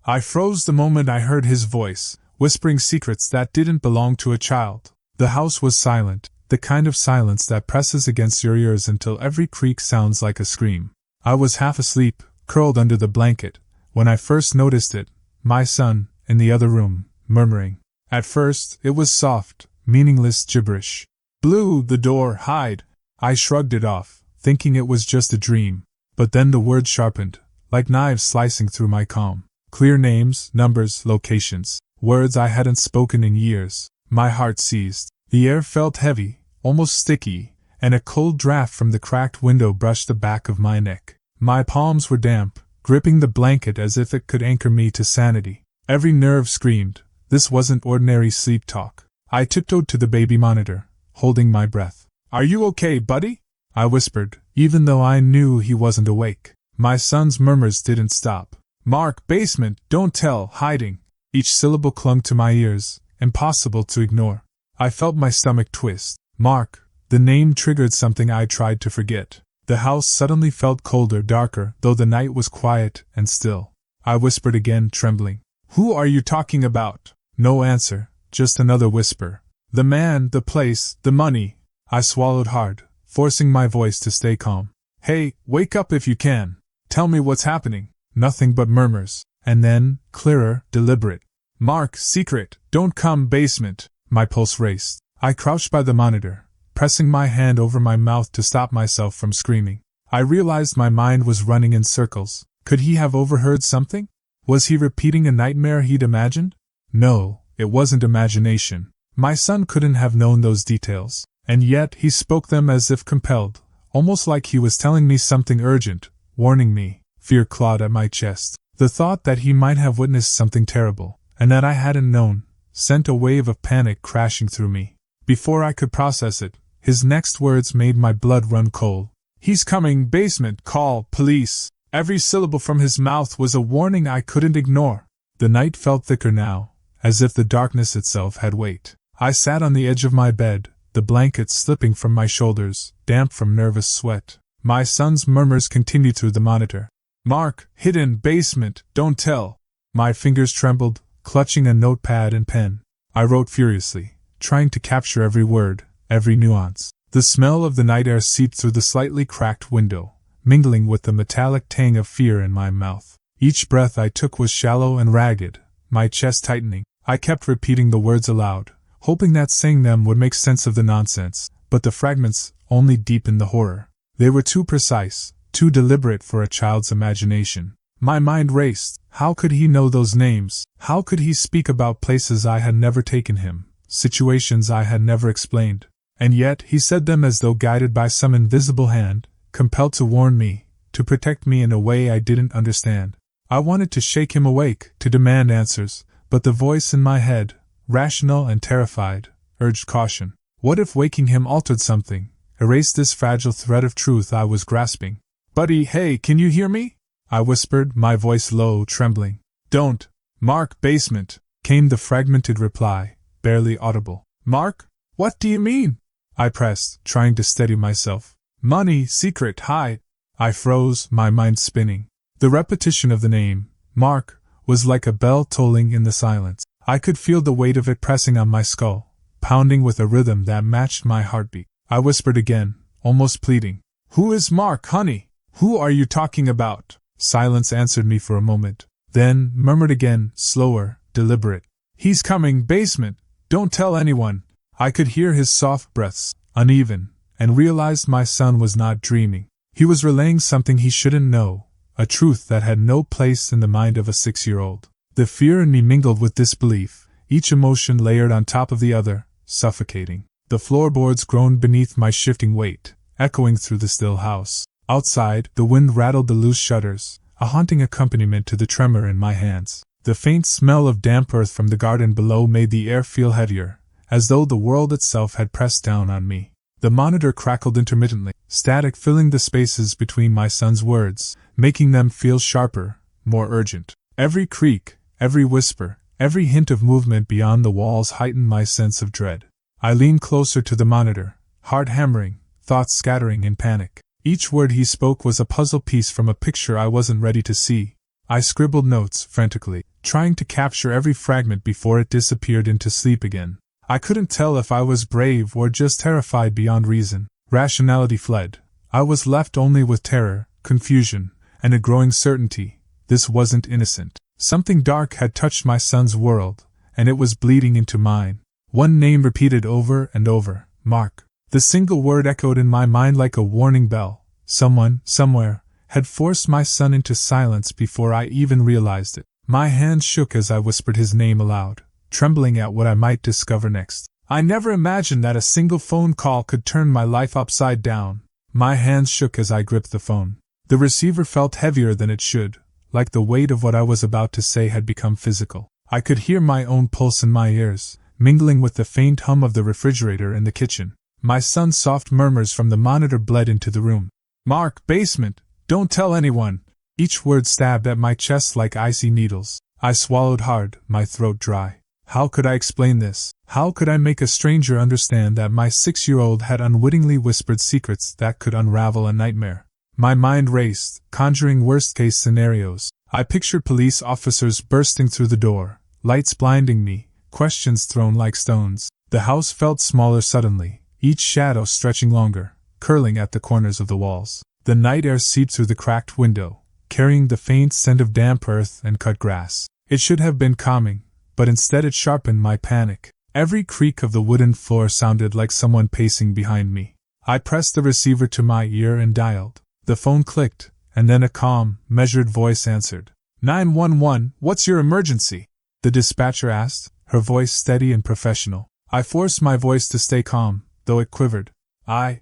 I froze the moment I heard his voice, whispering secrets that didn't belong to a child. The house was silent, the kind of silence that presses against your ears until every creak sounds like a scream. I was half asleep, curled under the blanket, when I first noticed it, my son, in the other room, murmuring. At first, it was soft, meaningless gibberish. Blue, the door, hide. I shrugged it off, thinking it was just a dream. But then the words sharpened, like knives slicing through my calm. Clear names, numbers, locations, words I hadn't spoken in years. My heart seized. The air felt heavy, almost sticky, and a cold draft from the cracked window brushed the back of my neck. My palms were damp, gripping the blanket as if it could anchor me to sanity. Every nerve screamed, this wasn't ordinary sleep talk. I tiptoed to the baby monitor, holding my breath. "Are you okay, buddy?" I whispered, even though I knew he wasn't awake. My son's murmurs didn't stop. "Mark, basement, don't tell, hiding." Each syllable clung to my ears, impossible to ignore. I felt my stomach twist. Mark, the name triggered something I tried to forget. The house suddenly felt colder, darker, though the night was quiet and still. I whispered again, trembling. "Who are you talking about?" No answer, just another whisper. "The man, the place, the money." I swallowed hard, forcing my voice to stay calm. "Hey, wake up if you can. Tell me what's happening." Nothing but murmurs, and then, clearer, deliberate. "Mark, secret, don't come, basement." My pulse raced. I crouched by the monitor, pressing my hand over my mouth to stop myself from screaming. I realized my mind was running in circles. Could he have overheard something? Was he repeating a nightmare he'd imagined? No, it wasn't imagination. My son couldn't have known those details, and yet he spoke them as if compelled, almost like he was telling me something urgent, warning me. Fear clawed at my chest. The thought that he might have witnessed something terrible, and that I hadn't known, sent a wave of panic crashing through me. Before I could process it, his next words made my blood run cold. "He's coming, basement, call, police." Every syllable from his mouth was a warning I couldn't ignore. The night felt thicker now, as if the darkness itself had weight. I sat on the edge of my bed, the blanket slipping from my shoulders, damp from nervous sweat. My son's murmurs continued through the monitor. "Mark, hidden, basement, don't tell." My fingers trembled, clutching a notepad and pen. I wrote furiously, trying to capture every word, every nuance. The smell of the night air seeped through the slightly cracked window, mingling with the metallic tang of fear in my mouth. Each breath I took was shallow and ragged, my chest tightening. I kept repeating the words aloud, hoping that saying them would make sense of the nonsense, but the fragments only deepened the horror. They were too precise, too deliberate for a child's imagination. My mind raced. How could he know those names? How could he speak about places I had never taken him, situations I had never explained? And yet he said them as though guided by some invisible hand, compelled to warn me, to protect me in a way I didn't understand. I wanted to shake him awake, to demand answers, but the voice in my head, rational and terrified, urged caution. What if waking him altered something, erased this fragile thread of truth I was grasping? "Buddy, hey, can you hear me?" I whispered, my voice low, trembling. "Don't. Mark, basement," came the fragmented reply, barely audible. "Mark? What do you mean?" I pressed, trying to steady myself. "Money, secret, hide." I froze, my mind spinning. The repetition of the name, Mark, was like a bell tolling in the silence. I could feel the weight of it pressing on my skull, pounding with a rhythm that matched my heartbeat. I whispered again, almost pleading. "Who is Mark, honey? Who are you talking about?" Silence answered me for a moment, then murmured again, slower, deliberate. "He's coming, basement, don't tell anyone." I could hear his soft breaths, uneven, and realized my son was not dreaming. He was relaying something he shouldn't know, a truth that had no place in the mind of a 6-year-old. The fear in me mingled with disbelief, each emotion layered on top of the other, suffocating. The floorboards groaned beneath my shifting weight, echoing through the still house. Outside, the wind rattled the loose shutters, a haunting accompaniment to the tremor in my hands. The faint smell of damp earth from the garden below made the air feel heavier, as though the world itself had pressed down on me. The monitor crackled intermittently, static filling the spaces between my son's words, making them feel sharper, more urgent. Every creak, every whisper, every hint of movement beyond the walls heightened my sense of dread. I leaned closer to the monitor, heart hammering, thoughts scattering in panic. Each word he spoke was a puzzle piece from a picture I wasn't ready to see. I scribbled notes frantically, trying to capture every fragment before it disappeared into sleep again. I couldn't tell if I was brave or just terrified beyond reason. Rationality fled. I was left only with terror, confusion, and a growing certainty. This wasn't innocent. Something dark had touched my son's world, and it was bleeding into mine. One name repeated over and over, Mark. The single word echoed in my mind like a warning bell. Someone, somewhere, had forced my son into silence before I even realized it. My hands shook as I whispered his name aloud, trembling at what I might discover next. I never imagined that a single phone call could turn my life upside down. My hands shook as I gripped the phone. The receiver felt heavier than it should, like the weight of what I was about to say had become physical. I could hear my own pulse in my ears, mingling with the faint hum of the refrigerator in the kitchen. My son's soft murmurs from the monitor bled into the room. Mark, basement, don't tell anyone. Each word stabbed at my chest like icy needles. I swallowed hard, my throat dry. How could I explain this? How could I make a stranger understand that my 6-year-old had unwittingly whispered secrets that could unravel a nightmare? My mind raced, conjuring worst-case scenarios. I pictured police officers bursting through the door, lights blinding me, questions thrown like stones. The house felt smaller suddenly, each shadow stretching longer, curling at the corners of the walls. The night air seeped through the cracked window, carrying the faint scent of damp earth and cut grass. It should have been calming, but instead it sharpened my panic. Every creak of the wooden floor sounded like someone pacing behind me. I pressed the receiver to my ear and dialed. The phone clicked, and then a calm, measured voice answered. 911, what's your emergency? The dispatcher asked, her voice steady and professional. I forced my voice to stay calm, though it quivered. I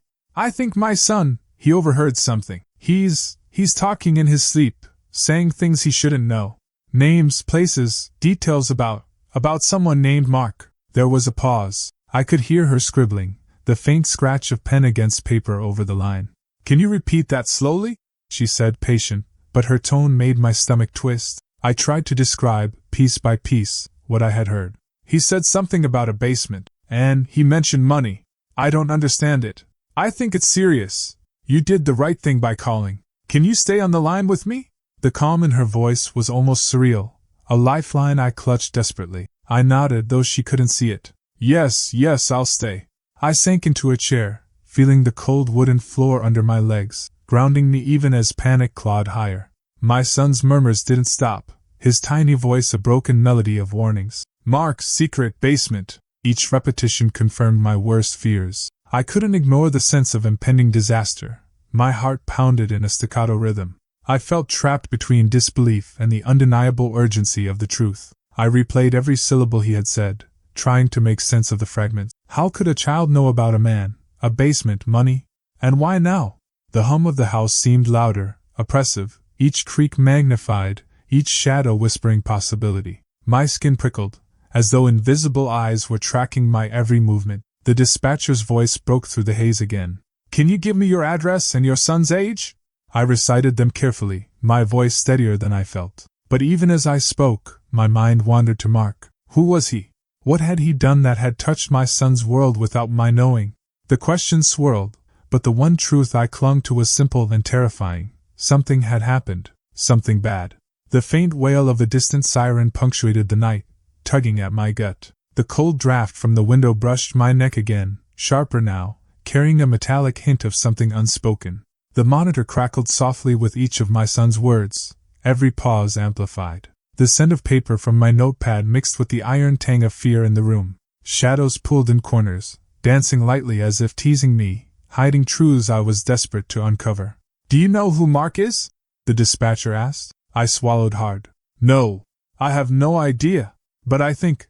think my son, he overheard something. He's talking in his sleep, saying things he shouldn't know. Names, places, details about someone named Mark. There was a pause. I could hear her scribbling, the faint scratch of pen against paper over the line. Can you repeat that slowly? She said, patient, but her tone made my stomach twist. I tried to describe, piece by piece, what I had heard. He said something about a basement, and he mentioned money. I don't understand it. I think it's serious. You did the right thing by calling. Can you stay on the line with me? The calm in her voice was almost surreal, a lifeline I clutched desperately. I nodded, though she couldn't see it. Yes, I'll stay. I sank into a chair, feeling the cold wooden floor under my legs, grounding me even as panic clawed higher. My son's murmurs didn't stop, his tiny voice a broken melody of warnings. Mark's secret basement. Each repetition confirmed my worst fears. I couldn't ignore the sense of impending disaster. My heart pounded in a staccato rhythm. I felt trapped between disbelief and the undeniable urgency of the truth. I replayed every syllable he had said, trying to make sense of the fragments. How could a child know about a man, a basement, money? And why now? The hum of the house seemed louder, oppressive, each creak magnified, each shadow whispering possibility. My skin prickled, as though invisible eyes were tracking my every movement. The dispatcher's voice broke through the haze again. Can you give me your address and your son's age? I recited them carefully, my voice steadier than I felt. But even as I spoke, my mind wandered to Mark. Who was he? What had he done that had touched my son's world without my knowing? The questions swirled, but the one truth I clung to was simple and terrifying. Something had happened. Something bad. The faint wail of a distant siren punctuated the night, tugging at my gut. The cold draft from the window brushed my neck again, sharper now, carrying a metallic hint of something unspoken. The monitor crackled softly with each of my son's words, every pause amplified. The scent of paper from my notepad mixed with the iron tang of fear in the room. Shadows pulled in corners, dancing lightly as if teasing me, hiding truths I was desperate to uncover. Do you know who Mark is? The dispatcher asked. I swallowed hard. No, I have no idea. But I think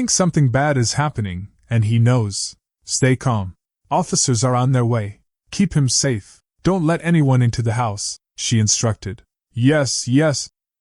something bad is happening, and he knows. Stay calm. Officers are on their way. Keep him safe. Don't let anyone into the house, she instructed. Yes,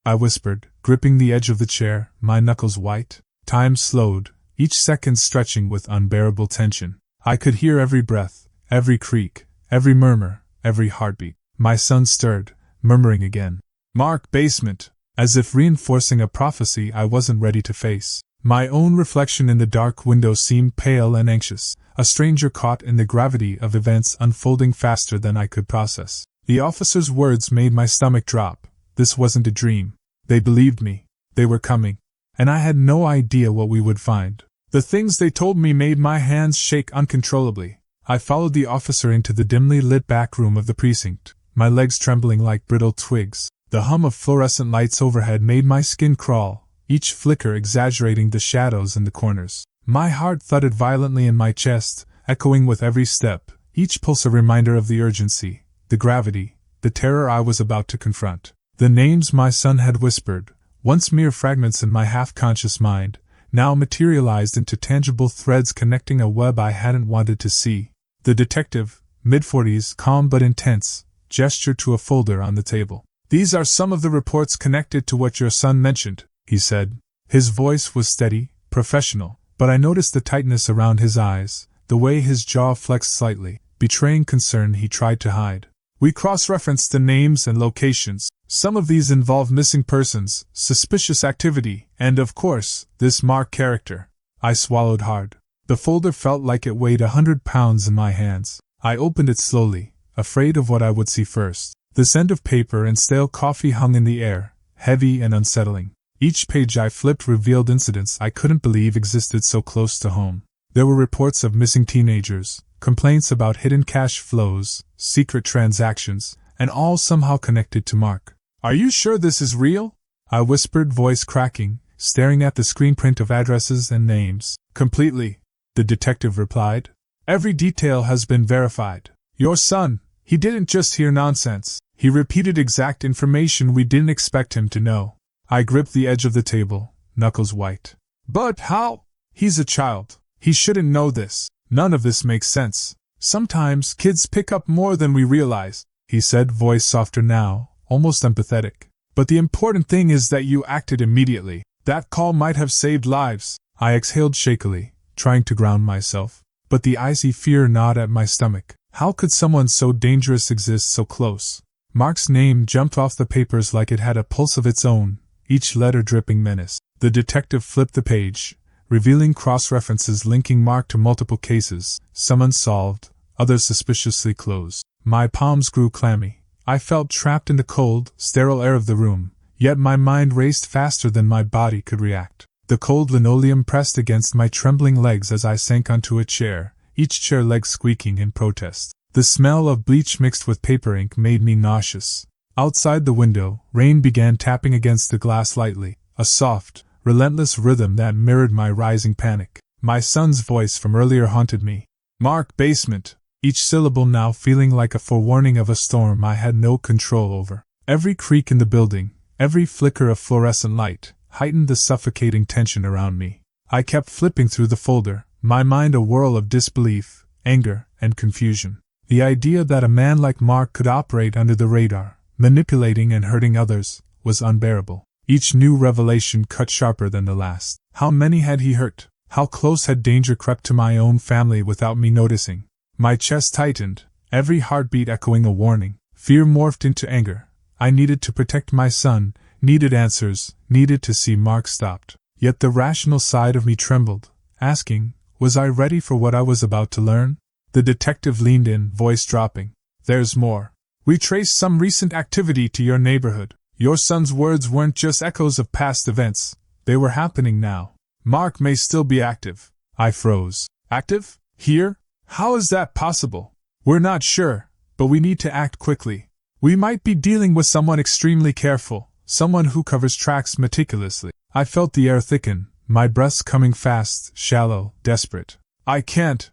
I whispered, gripping the edge of the chair, my knuckles white. Time slowed, each second stretching with unbearable tension. I could hear every breath, every creak, every murmur, every heartbeat. My son stirred, murmuring again. Mark, basement, as if reinforcing a prophecy I wasn't ready to face. My own reflection in the dark window seemed pale and anxious, a stranger caught in the gravity of events unfolding faster than I could process. The officer's words made my stomach drop. This wasn't a dream. They believed me. They were coming. And I had no idea what we would find. The things they told me made my hands shake uncontrollably. I followed the officer into the dimly lit back room of the precinct, my legs trembling like brittle twigs. The hum of fluorescent lights overhead made my skin crawl, each flicker exaggerating the shadows in the corners. My heart thudded violently in my chest, echoing with every step, each pulse a reminder of the urgency, the gravity, the terror I was about to confront. The names my son had whispered, once mere fragments in my half-conscious mind, now materialized into tangible threads connecting a web I hadn't wanted to see. The detective, mid-40s, calm but intense, gestured to a folder on the table. "These are some of the reports connected to what your son mentioned," he said. His voice was steady, professional, but I noticed the tightness around his eyes, the way his jaw flexed slightly, betraying concern he tried to hide. "We cross-referenced the names and locations. Some of these involve missing persons, suspicious activity, and of course, this Mark character." I swallowed hard. The folder felt like it weighed 100 pounds in my hands. I opened it slowly, afraid of what I would see first. The scent of paper and stale coffee hung in the air, heavy and unsettling. Each page I flipped revealed incidents I couldn't believe existed so close to home. There were reports of missing teenagers, complaints about hidden cash flows, secret transactions, and all somehow connected to Mark. "Are you sure this is real?" I whispered, voice cracking, staring at the screen print of addresses and names. "Completely," the detective replied. "Every detail has been verified. Your son, he didn't just hear nonsense. He repeated exact information we didn't expect him to know." I gripped the edge of the table, knuckles white. "But how? He's a child. He shouldn't know this. None of this makes sense. Sometimes kids pick up more than we realize," he said, voice softer now, almost empathetic. "But the important thing is that you acted immediately. That call might have saved lives." I exhaled shakily, trying to ground myself, but the icy fear gnawed at my stomach. How could someone so dangerous exist so close? Mark's name jumped off the papers like it had a pulse of its own, each letter dripping menace. The detective flipped the page, revealing cross-references linking Mark to multiple cases, some unsolved, others suspiciously closed. My palms grew clammy. I felt trapped in the cold, sterile air of the room, yet my mind raced faster than my body could react. The cold linoleum pressed against my trembling legs as I sank onto a chair, each chair leg squeaking in protest. The smell of bleach mixed with paper ink made me nauseous. Outside the window, rain began tapping against the glass lightly, a soft, relentless rhythm that mirrored my rising panic. My son's voice from earlier haunted me. "Mark, basement," each syllable now feeling like a forewarning of a storm I had no control over. Every creak in the building, every flicker of fluorescent light, heightened the suffocating tension around me. I kept flipping through the folder, my mind a whirl of disbelief, anger, and confusion. The idea that a man like Mark could operate under the radar, manipulating and hurting others, was unbearable. Each new revelation cut sharper than the last. How many had he hurt? How close had danger crept to my own family without me noticing? My chest tightened, every heartbeat echoing a warning. Fear morphed into anger. I needed to protect my son, needed answers, needed to see Mark stopped. Yet the rational side of me trembled, asking, was I ready for what I was about to learn? The detective leaned in, voice dropping. "There's more. We traced some recent activity to your neighborhood. Your son's words weren't just echoes of past events, they were happening now. Mark may still be active." I froze. "Active? Here? How is that possible?" "We're not sure, but we need to act quickly. We might be dealing with someone extremely careful, someone who covers tracks meticulously." I felt the air thicken, my breaths coming fast, shallow, desperate. I can't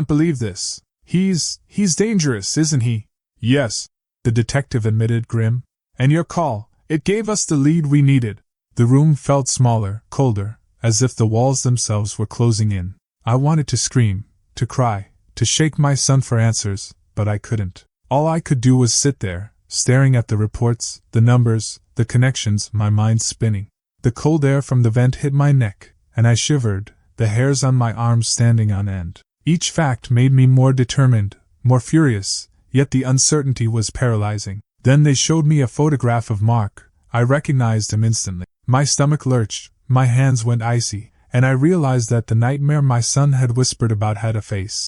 believe this. He's dangerous, isn't he?" "Yes," the detective admitted, grim. "And your call, it gave us the lead we needed." The room felt smaller, colder, as if the walls themselves were closing in. I wanted to scream, to cry, to shake my son for answers, but I couldn't. All I could do was sit there, staring at the reports, the numbers, the connections, my mind spinning. The cold air from the vent hit my neck, and I shivered, the hairs on my arms standing on end. Each fact made me more determined, more furious, yet the uncertainty was paralyzing. Then they showed me a photograph of Mark. I recognized him instantly. My stomach lurched, my hands went icy, and I realized that the nightmare my son had whispered about had a face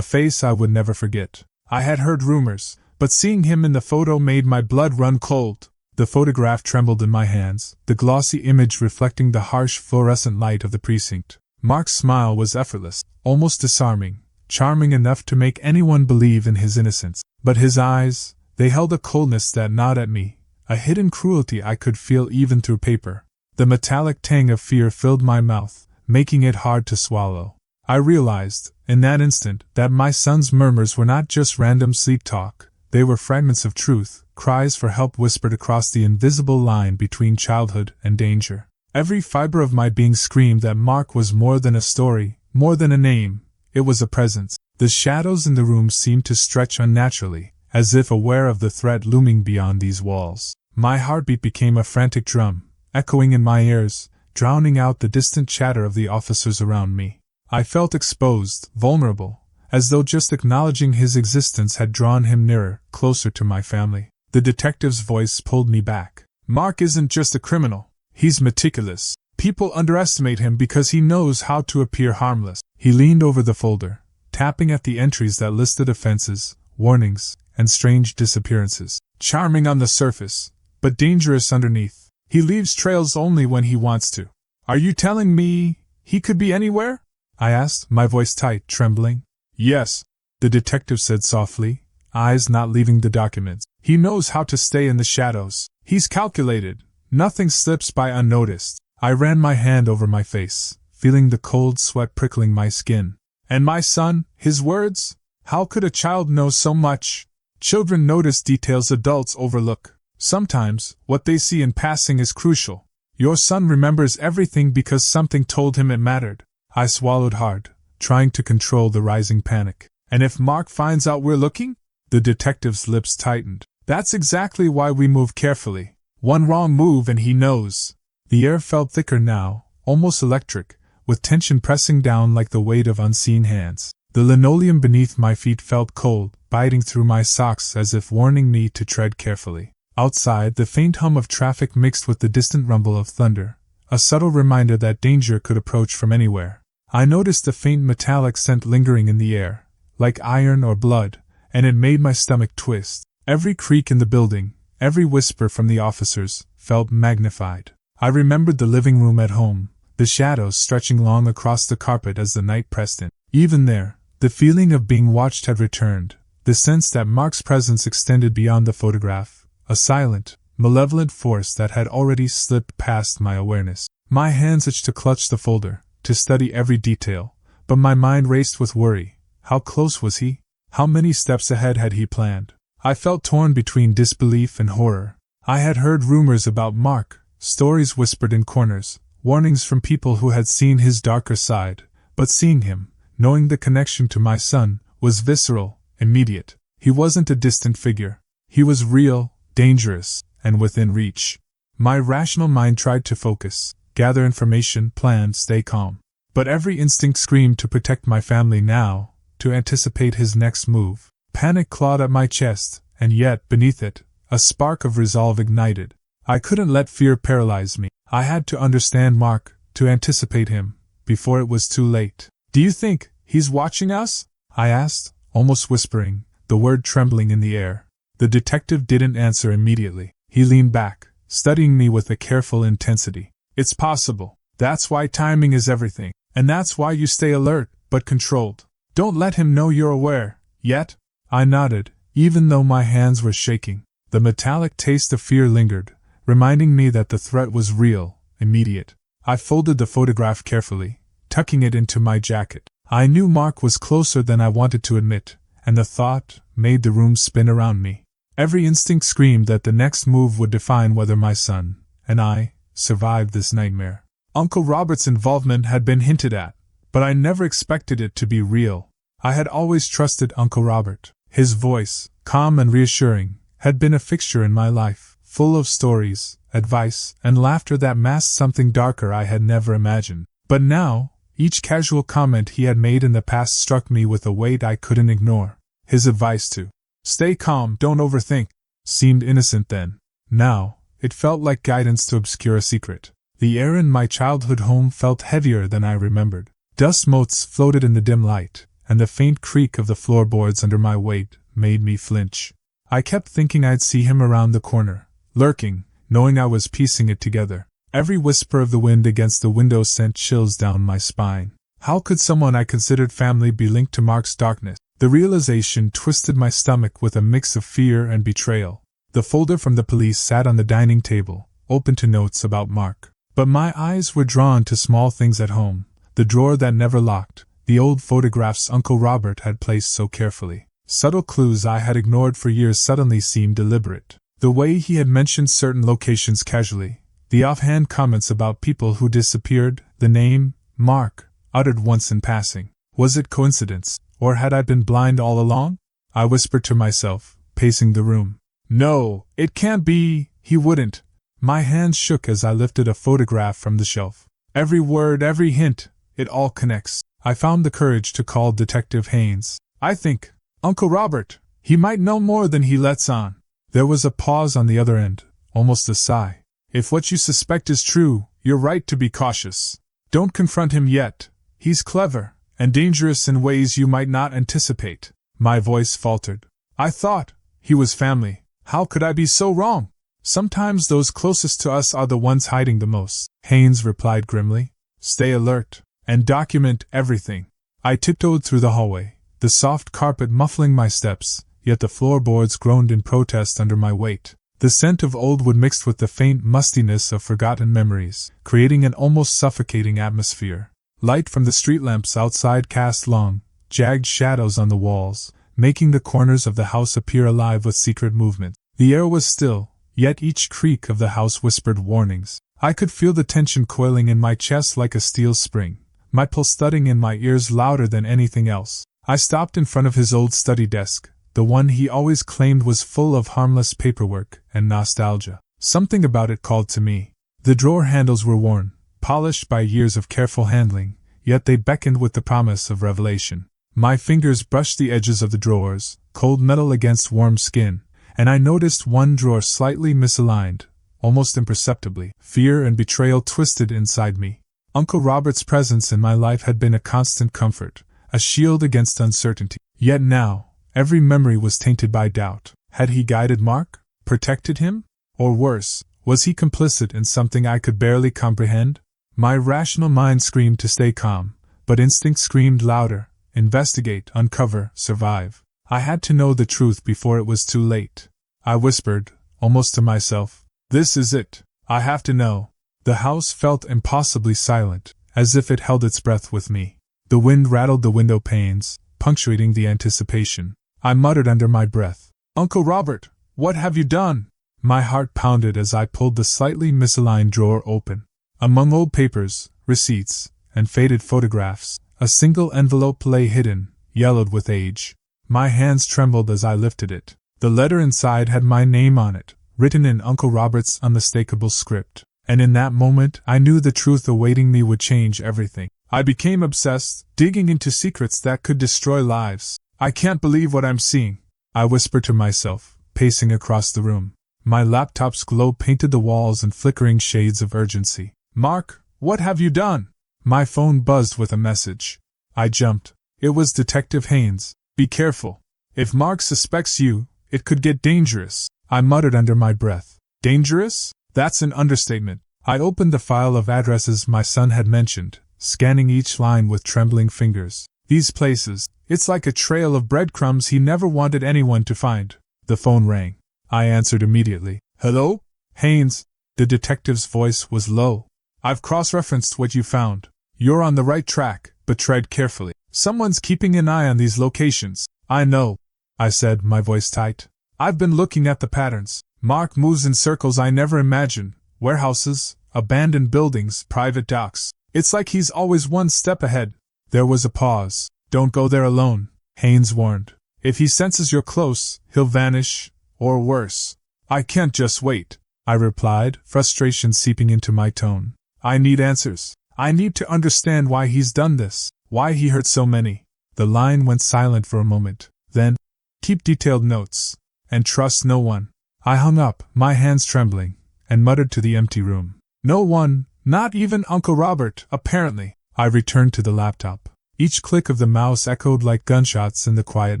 I would never forget. I had heard rumors, but seeing him in the photo made my blood run cold. The photograph trembled in my hands, the glossy image reflecting the harsh fluorescent light of the precinct. Mark's smile was effortless, almost disarming, charming enough to make anyone believe in his innocence. But his eyes, they held a coldness that gnawed at me, a hidden cruelty I could feel even through paper. The metallic tang of fear filled my mouth, making it hard to swallow. I realized, in that instant, that my son's murmurs were not just random sleep talk, they were fragments of truth, cries for help whispered across the invisible line between childhood and danger. Every fiber of my being screamed that Mark was more than a story, more than a name, it was a presence. The shadows in the room seemed to stretch unnaturally, as if aware of the threat looming beyond these walls. My heartbeat became a frantic drum, echoing in my ears, drowning out the distant chatter of the officers around me. I felt exposed, vulnerable, as though just acknowledging his existence had drawn him nearer, closer to my family. The detective's voice pulled me back. Mark isn't just a criminal, he's meticulous. People underestimate him because he knows how to appear harmless. He leaned over the folder, tapping at the entries that listed offenses, warnings, and strange disappearances. Charming on the surface, but dangerous underneath. He leaves trails only when he wants to. Are you telling me he could be anywhere? I asked, my voice tight, trembling. Yes, the detective said softly, eyes not leaving the documents. He knows how to stay in the shadows. He's calculated. Nothing slips by unnoticed. I ran my hand over my face, feeling the cold sweat prickling my skin. And my son, his words? How could a child know so much? Children notice details adults overlook. Sometimes, what they see in passing is crucial. Your son remembers everything because something told him it mattered. I swallowed hard, trying to control the rising panic. And if Mark finds out we're looking? The detective's lips tightened. That's exactly why we move carefully. One wrong move and he knows. The air felt thicker now, almost electric, with tension pressing down like the weight of unseen hands. The linoleum beneath my feet felt cold, biting through my socks as if warning me to tread carefully. Outside, the faint hum of traffic mixed with the distant rumble of thunder, a subtle reminder that danger could approach from anywhere. I noticed a faint metallic scent lingering in the air, like iron or blood, and it made my stomach twist. Every creak in the building, every whisper from the officers, felt magnified. I remembered the living room at home, the shadows stretching long across the carpet as the night pressed in. Even there, the feeling of being watched had returned, the sense that Mark's presence extended beyond the photograph, a silent, malevolent force that had already slipped past my awareness. My hands itched to clutch the folder, to study every detail, but my mind raced with worry. How close was he? How many steps ahead had he planned? I felt torn between disbelief and horror. I had heard rumors about Mark, stories whispered in corners, warnings from people who had seen his darker side, but seeing him, knowing the connection to my son, was visceral, immediate. He wasn't a distant figure. He was real, dangerous, and within reach. My rational mind tried to focus, gather information, plan, stay calm. But every instinct screamed to protect my family now, to anticipate his next move. Panic clawed at my chest, and yet, beneath it, a spark of resolve ignited. I couldn't let fear paralyze me. I had to understand Mark, to anticipate him, before it was too late. Do you think he's watching us? I asked, almost whispering, the word trembling in the air. The detective didn't answer immediately. He leaned back, studying me with a careful intensity. It's possible. That's why timing is everything. And that's why you stay alert, but controlled. Don't let him know you're aware, yet. I nodded, even though my hands were shaking. The metallic taste of fear lingered, reminding me that the threat was real, immediate. I folded the photograph carefully, tucking it into my jacket. I knew Mark was closer than I wanted to admit, and the thought made the room spin around me. Every instinct screamed that the next move would define whether my son, and I, survived this nightmare. Uncle Robert's involvement had been hinted at, but I never expected it to be real. I had always trusted Uncle Robert. His voice, calm and reassuring, had been a fixture in my life, full of stories, advice, and laughter that masked something darker I had never imagined. But now, each casual comment he had made in the past struck me with a weight I couldn't ignore. His advice to stay calm, don't overthink, seemed innocent then. Now, it felt like guidance to obscure a secret. The air in my childhood home felt heavier than I remembered. Dust motes floated in the dim light, and the faint creak of the floorboards under my weight made me flinch. I kept thinking I'd see him around the corner, lurking, knowing I was piecing it together. Every whisper of the wind against the window sent chills down my spine. How could someone I considered family be linked to Mark's darkness? The realization twisted my stomach with a mix of fear and betrayal. The folder from the police sat on the dining table, open to notes about Mark. But my eyes were drawn to small things at home, the drawer that never locked, the old photographs Uncle Robert had placed so carefully. Subtle clues I had ignored for years suddenly seemed deliberate. The way he had mentioned certain locations casually, the offhand comments about people who disappeared, the name, Mark, uttered once in passing. Was it coincidence, or had I been blind all along? I whispered to myself, pacing the room. No, it can't be, he wouldn't. My hands shook as I lifted a photograph from the shelf. Every word, every hint, it all connects. I found the courage to call Detective Haynes. I think, Uncle Robert, he might know more than he lets on. There was a pause on the other end, almost a sigh. If what you suspect is true, you're right to be cautious. Don't confront him yet. He's clever, and dangerous in ways you might not anticipate. My voice faltered. I thought he was family. How could I be so wrong? Sometimes those closest to us are the ones hiding the most, Haynes replied grimly. Stay alert, and document everything. I tiptoed through the hallway, the soft carpet muffling my steps, yet the floorboards groaned in protest under my weight. The scent of old wood mixed with the faint mustiness of forgotten memories, creating an almost suffocating atmosphere. Light from the street lamps outside cast long, jagged shadows on the walls, making the corners of the house appear alive with secret movement. The air was still, yet each creak of the house whispered warnings. I could feel the tension coiling in my chest like a steel spring, my pulse thudding in my ears louder than anything else. I stopped in front of his old study desk, the one he always claimed was full of harmless paperwork and nostalgia. Something about it called to me. The drawer handles were worn, polished by years of careful handling, yet they beckoned with the promise of revelation. My fingers brushed the edges of the drawers, cold metal against warm skin, and I noticed one drawer slightly misaligned, almost imperceptibly. Fear and betrayal twisted inside me. Uncle Robert's presence in my life had been a constant comfort, a shield against uncertainty. Yet now, every memory was tainted by doubt. Had he guided Mark? Protected him? Or worse, was he complicit in something I could barely comprehend? My rational mind screamed to stay calm, but instinct screamed louder. Investigate, uncover, survive. I had to know the truth before it was too late. I whispered, almost to myself, "This is it. I have to know." The house felt impossibly silent, as if it held its breath with me. The wind rattled the window panes, punctuating the anticipation. I muttered under my breath, "Uncle Robert, what have you done?" My heart pounded as I pulled the slightly misaligned drawer open. Among old papers, receipts, and faded photographs, a single envelope lay hidden, yellowed with age. My hands trembled as I lifted it. The letter inside had my name on it, written in Uncle Robert's unmistakable script. And in that moment I knew the truth awaiting me would change everything. I became obsessed, digging into secrets that could destroy lives. "I can't believe what I'm seeing," I whispered to myself, pacing across the room. My laptop's glow painted the walls in flickering shades of urgency. "Mark, what have you done?" My phone buzzed with a message. I jumped. It was Detective Haynes. "Be careful. If Mark suspects you, it could get dangerous," I muttered under my breath. Dangerous? That's an understatement. I opened the file of addresses my son had mentioned, scanning each line with trembling fingers. These places, it's like a trail of breadcrumbs he never wanted anyone to find. The phone rang. I answered immediately. "Hello? Haynes." The detective's voice was low. "I've cross-referenced what you found. You're on the right track, but tread carefully. Someone's keeping an eye on these locations." "I know," I said, my voice tight. "I've been looking at the patterns. Mark moves in circles I never imagined. Warehouses, abandoned buildings, private docks. It's like he's always one step ahead." There was a pause. "Don't go there alone," Haynes warned. "If he senses you're close, he'll vanish, or worse." "I can't just wait," I replied, frustration seeping into my tone. "I need answers. I need to understand why he's done this, why he hurt so many." The line went silent for a moment. Then, "Keep detailed notes, and trust no one." I hung up, my hands trembling, and muttered to the empty room. "No one, not even Uncle Robert, apparently." I returned to the laptop. Each click of the mouse echoed like gunshots in the quiet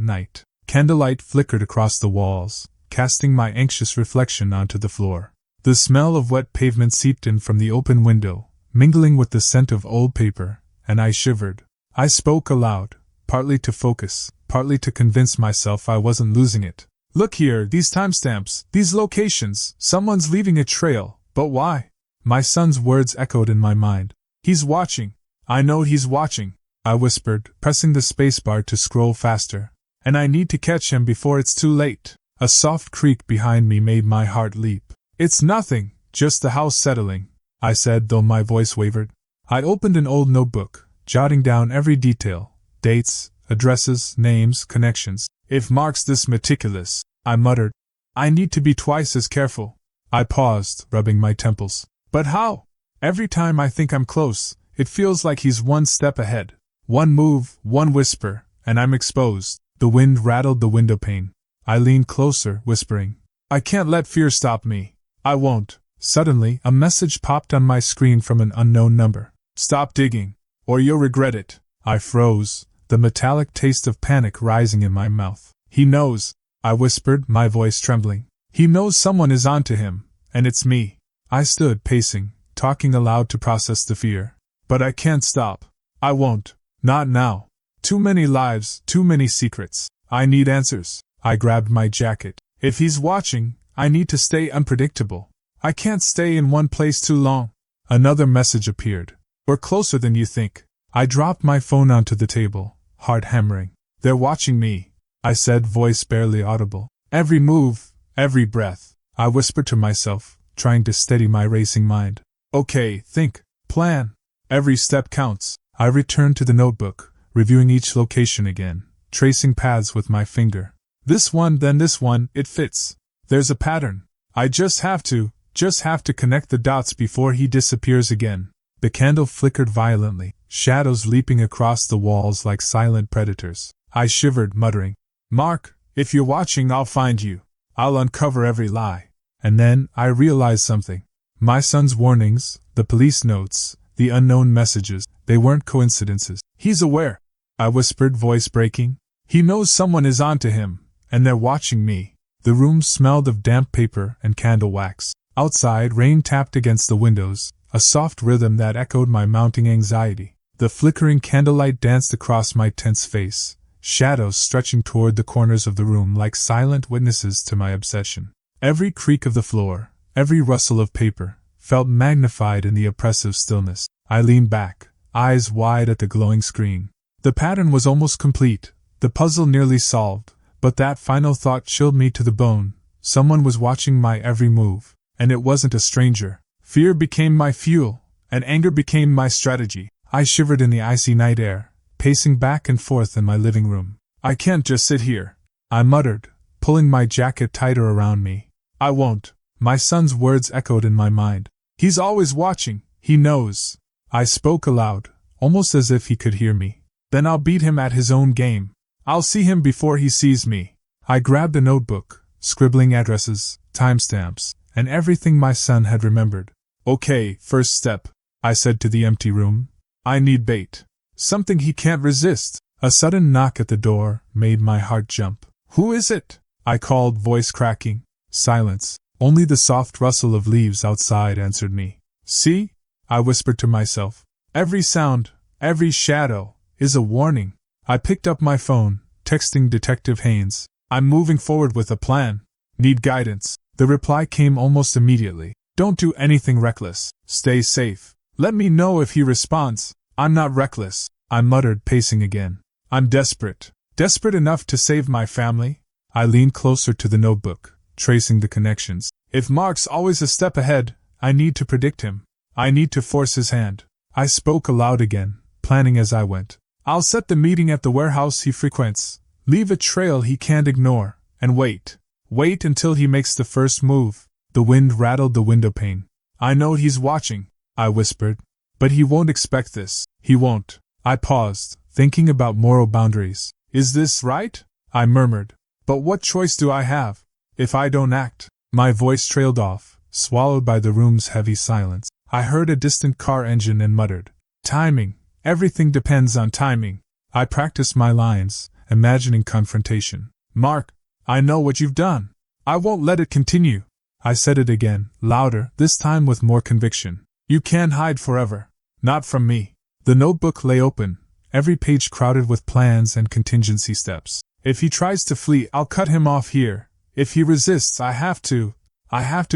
night. Candlelight flickered across the walls, casting my anxious reflection onto the floor. The smell of wet pavement seeped in from the open window, mingling with the scent of old paper, and I shivered. I spoke aloud, partly to focus, partly to convince myself I wasn't losing it. Look here, these timestamps, these locations, someone's leaving a trail, but why? My son's words echoed in my mind. He's watching. I know he's watching, I whispered, pressing the spacebar to scroll faster. And I need to catch him before it's too late. A soft creak behind me made my heart leap. It's nothing, just the house settling, I said, though my voice wavered. I opened an old notebook, jotting down every detail, dates, addresses, names, connections. If Mark's this meticulous, I muttered, I need to be twice as careful. I paused, rubbing my temples. But how? Every time I think I'm close, it feels like he's one step ahead. One move, one whisper, and I'm exposed. The wind rattled the window pane. I leaned closer, whispering, I can't let fear stop me. I won't. Suddenly, a message popped on my screen from an unknown number. Stop digging, or you'll regret it. I froze, the metallic taste of panic rising in my mouth. He knows, I whispered, my voice trembling. He knows someone is onto him, and it's me. I stood, pacing, talking aloud to process the fear. But I can't stop. I won't. Not now. Too many lives, too many secrets. I need answers. I grabbed my jacket. If he's watching, I need to stay unpredictable. I can't stay in one place too long. Another message appeared. We're closer than you think. I dropped my phone onto the table, heart hammering. They're watching me, I said, voice barely audible. Every move, every breath. I whispered to myself, trying to steady my racing mind. Okay, think, plan. Every step counts. I returned to the notebook, reviewing each location again, tracing paths with my finger. This one, then this one, it fits. There's a pattern. I just have to connect the dots before he disappears again. The candle flickered violently, shadows leaping across the walls like silent predators. I shivered, muttering, Mark, if you're watching, I'll find you. I'll uncover every lie. And then I realized something. My son's warnings, the police notes, the unknown messages, they weren't coincidences. He's aware, I whispered, voice breaking. He knows someone is onto him, and they're watching me. The room smelled of damp paper and candle wax. Outside, rain tapped against the windows, a soft rhythm that echoed my mounting anxiety. The flickering candlelight danced across my tense face, shadows stretching toward the corners of the room like silent witnesses to my obsession. Every creak of the floor, every rustle of paper, felt magnified in the oppressive stillness. I leaned back, eyes wide at the glowing screen. The pattern was almost complete, the puzzle nearly solved, but that final thought chilled me to the bone. Someone was watching my every move, and it wasn't a stranger. Fear became my fuel, and anger became my strategy. I shivered in the icy night air, pacing back and forth in my living room. I can't just sit here, I muttered, pulling my jacket tighter around me. I won't. My son's words echoed in my mind. He's always watching, he knows. I spoke aloud, almost as if he could hear me. Then I'll beat him at his own game. I'll see him before he sees me. I grabbed a notebook, scribbling addresses, timestamps, and everything my son had remembered. Okay, first step, I said to the empty room. I need bait. Something he can't resist. A sudden knock at the door made my heart jump. Who is it? I called, voice cracking. Silence. Only the soft rustle of leaves outside answered me. See? I whispered to myself. Every sound, every shadow, is a warning. I picked up my phone, texting Detective Haynes. I'm moving forward with a plan. Need guidance. The reply came almost immediately. Don't do anything reckless. Stay safe. Let me know if he responds. I'm not reckless, I muttered, pacing again. I'm desperate. Desperate enough to save my family? I leaned closer to the notebook, tracing the connections. If Mark's always a step ahead, I need to predict him. I need to force his hand. I spoke aloud again, planning as I went. I'll set the meeting at the warehouse he frequents, leave a trail he can't ignore, and wait. Wait until he makes the first move. The wind rattled the window pane. I know he's watching, I whispered. But he won't expect this. He won't. I paused, thinking about moral boundaries. Is this right? I murmured. But what choice do I have? If I don't act? My voice trailed off, swallowed by the room's heavy silence. I heard a distant car engine and muttered. Timing. Everything depends on timing. I practiced my lines, imagining confrontation. Mark, I know what you've done. I won't let it continue. I said it again, louder, this time with more conviction. You can't hide forever. Not from me. The notebook lay open, every page crowded with plans and contingency steps. If he tries to flee, I'll cut him off here. If he resists, I have to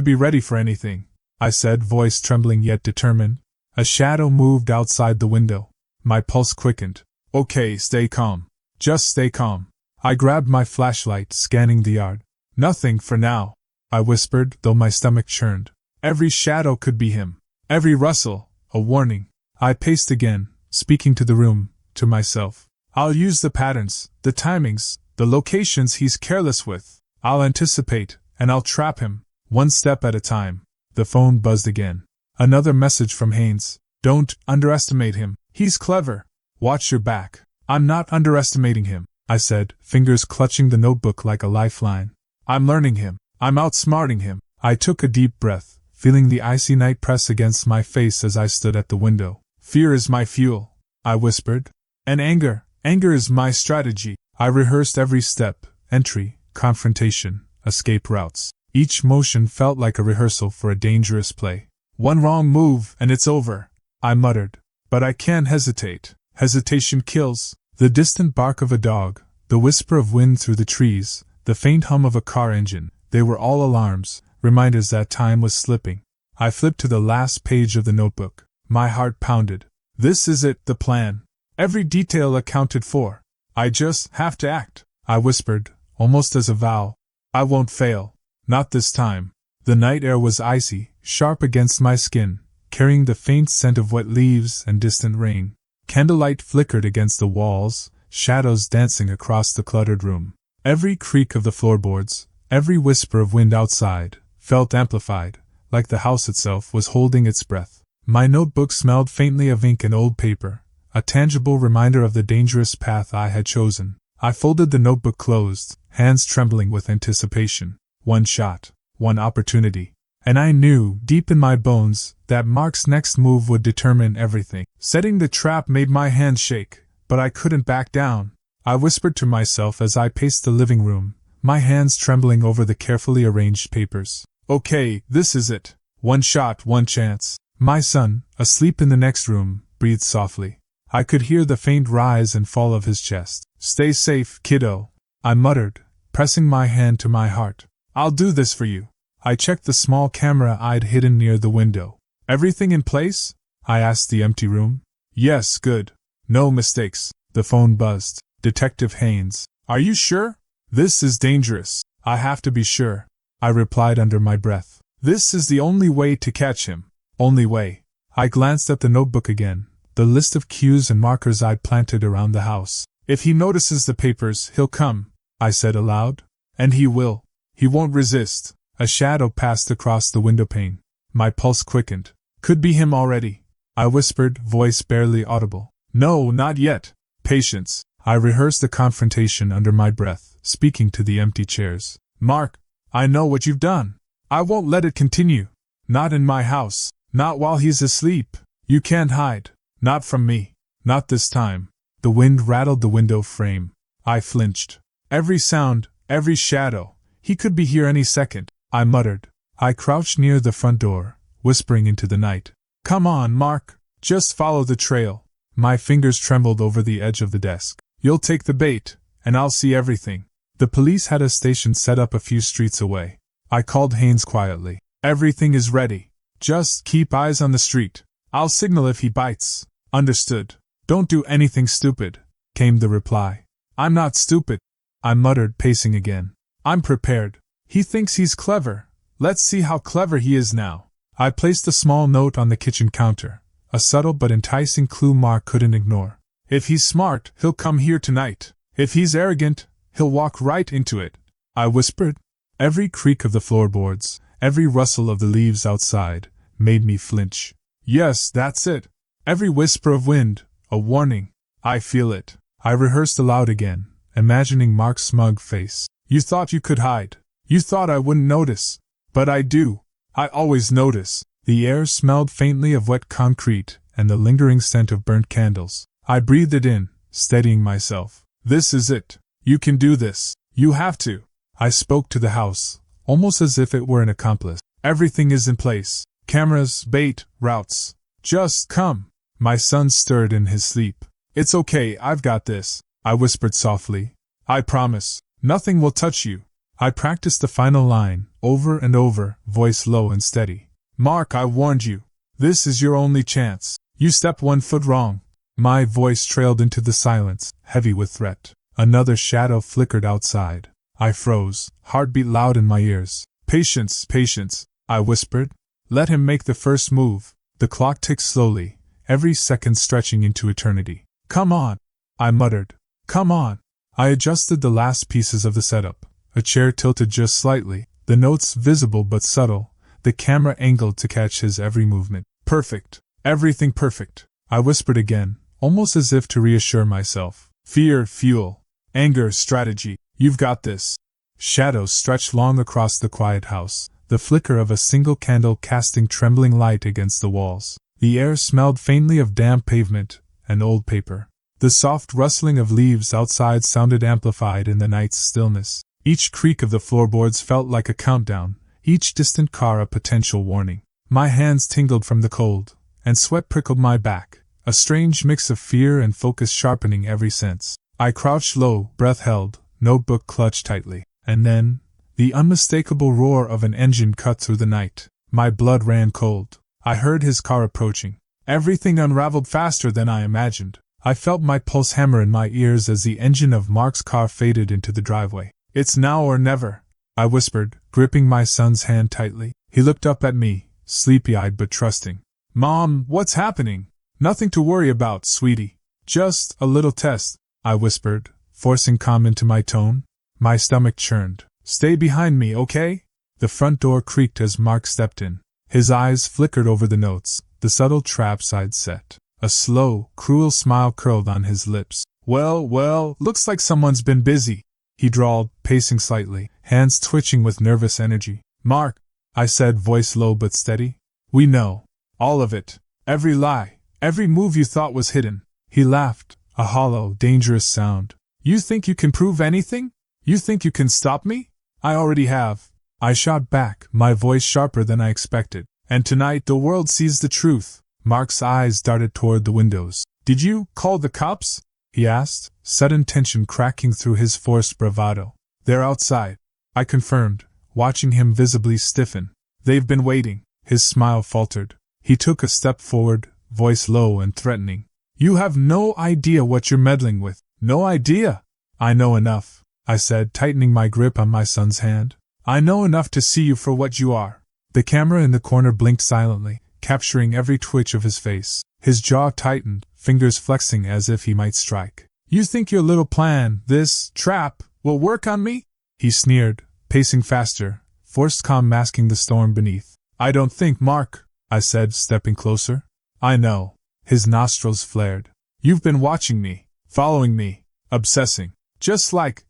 be ready for anything, I said, voice trembling yet determined. A shadow moved outside the window. My pulse quickened. Okay, stay calm. Just stay calm. I grabbed my flashlight, scanning the yard. Nothing for now, I whispered, though my stomach churned. Every shadow could be him. Every rustle, a warning. I paced again, speaking to the room, to myself. I'll use the patterns, the timings, the locations he's careless with. I'll anticipate, and I'll trap him, one step at a time. The phone buzzed again. Another message from Haynes. Don't underestimate him. He's clever. Watch your back. I'm not underestimating him, I said, fingers clutching the notebook like a lifeline. I'm learning him. I'm outsmarting him. I took a deep breath, feeling the icy night press against my face as I stood at the window. Fear is my fuel, I whispered. And anger is my strategy. I rehearsed every step, entry, confrontation, escape routes. Each motion felt like a rehearsal for a dangerous play. One wrong move and it's over, I muttered. But I can't hesitate. Hesitation kills. The distant bark of a dog, the whisper of wind through the trees, the faint hum of a car engine, they were all alarms, reminders that time was slipping. I flipped to the last page of the notebook. My heart pounded. This is it, the plan. Every detail accounted for. I just have to act, I whispered, almost as a vow. I won't fail. Not this time. The night air was icy, sharp against my skin, carrying the faint scent of wet leaves and distant rain. Candlelight flickered against the walls, shadows dancing across the cluttered room. Every creak of the floorboards, every whisper of wind outside, felt amplified, like the house itself was holding its breath. My notebook smelled faintly of ink and old paper, a tangible reminder of the dangerous path I had chosen. I folded the notebook closed, hands trembling with anticipation. One shot, one opportunity. And I knew, deep in my bones, that Mark's next move would determine everything. Setting the trap made my hands shake, but I couldn't back down. I whispered to myself as I paced the living room, my hands trembling over the carefully arranged papers. Okay, this is it. One shot, one chance. My son, asleep in the next room, breathed softly. I could hear the faint rise and fall of his chest. Stay safe, kiddo, I muttered, pressing my hand to my heart. I'll do this for you. I checked the small camera I'd hidden near the window. Everything in place? I asked the empty room. Yes, good. No mistakes. The phone buzzed. Detective Haynes. Are you sure? This is dangerous. I have to be sure, I replied under my breath. This is the only way to catch him. Only way. I glanced at the notebook again, the list of cues and markers I'd planted around the house. If he notices the papers, he'll come, I said aloud. And he will. He won't resist. A shadow passed across the windowpane. My pulse quickened. Could be him already, I whispered, voice barely audible. No, not yet. Patience. I rehearsed the confrontation under my breath, speaking to the empty chairs. Mark, I know what you've done. I won't let it continue. Not in my house. Not while he's asleep. You can't hide. Not from me. Not this time. The wind rattled the window frame. I flinched. Every sound, every shadow. He could be here any second, I muttered. I crouched near the front door, whispering into the night. Come on, Mark. Just follow the trail. My fingers trembled over the edge of the desk. You'll take the bait, and I'll see everything. The police had a station set up a few streets away. I called Haynes quietly. Everything is ready. Just keep eyes on the street. I'll signal if he bites. Understood. Don't do anything stupid, came the reply. I'm not stupid, I muttered, pacing again. I'm prepared. He thinks he's clever. Let's see how clever he is now. I placed a small note on the kitchen counter, a subtle but enticing clue Mark couldn't ignore. If he's smart, he'll come here tonight. If he's arrogant, he'll walk right into it, I whispered. Every creak of the floorboards, every rustle of the leaves outside, made me flinch. Yes, that's it. Every whisper of wind, a warning. I feel it. I rehearsed aloud again, imagining Mark's smug face. You thought you could hide. You thought I wouldn't notice. But I do. I always notice. The air smelled faintly of wet concrete and the lingering scent of burnt candles. I breathed it in, steadying myself. This is it. You can do this. You have to. I spoke to the house, almost as if it were an accomplice. Everything is in place. Cameras, bait, routes. Just come. My son stirred in his sleep. It's okay, I've got this, I whispered softly. I promise. Nothing will touch you. I practiced the final line, over and over, voice low and steady. Mark, I warned you. This is your only chance. You step 1 foot wrong. My voice trailed into the silence, heavy with threat. Another shadow flickered outside. I froze, heartbeat loud in my ears. Patience, patience, I whispered. Let him make the first move. The clock ticked slowly, every second stretching into eternity. Come on, I muttered. Come on. I adjusted the last pieces of the setup. A chair tilted just slightly, the notes visible but subtle, the camera angled to catch his every movement. Perfect. Everything perfect. I whispered again, almost as if to reassure myself. Fear, fuel. Anger, strategy. You've got this. Shadows stretched long across the quiet house, the flicker of a single candle casting trembling light against the walls. The air smelled faintly of damp pavement and old paper. The soft rustling of leaves outside sounded amplified in the night's stillness. Each creak of the floorboards felt like a countdown, each distant car a potential warning. My hands tingled from the cold, and sweat prickled my back, a strange mix of fear and focus sharpening every sense. I crouched low, breath held, notebook clutched tightly, and then, the unmistakable roar of an engine cut through the night. My blood ran cold. I heard his car approaching. Everything unraveled faster than I imagined. I felt my pulse hammer in my ears as the engine of Mark's car faded into the driveway. It's now or never, I whispered, gripping my son's hand tightly. He looked up at me, sleepy-eyed but trusting. Mom, what's happening? Nothing to worry about, sweetie. Just a little test, I whispered, forcing calm into my tone. My stomach churned. Stay behind me, okay? The front door creaked as Mark stepped in. His eyes flickered over the notes, the subtle traps I'd set. A slow, cruel smile curled on his lips. Well, looks like someone's been busy, he drawled, pacing slightly, hands twitching with nervous energy. Mark, I said, voice low but steady. We know. All of it. Every lie. Every move you thought was hidden. He laughed, a hollow, dangerous sound. You think you can prove anything? You think you can stop me? I already have. I shot back, my voice sharper than I expected. And tonight the world sees the truth. Mark's eyes darted toward the windows. Did you call the cops? He asked, sudden tension cracking through his forced bravado. They're outside, I confirmed, watching him visibly stiffen. They've been waiting. His smile faltered. He took a step forward, voice low and threatening. You have no idea what you're meddling with. No idea. I know enough, I said, tightening my grip on my son's hand. I know enough to see you for what you are. The camera in the corner blinked silently, capturing every twitch of his face. His jaw tightened, fingers flexing as if he might strike. You think your little plan, this trap, will work on me? He sneered, pacing faster, forced calm masking the storm beneath. I don't think, Mark, I said, stepping closer. I know. His nostrils flared. You've been watching me, following me, obsessing. Just like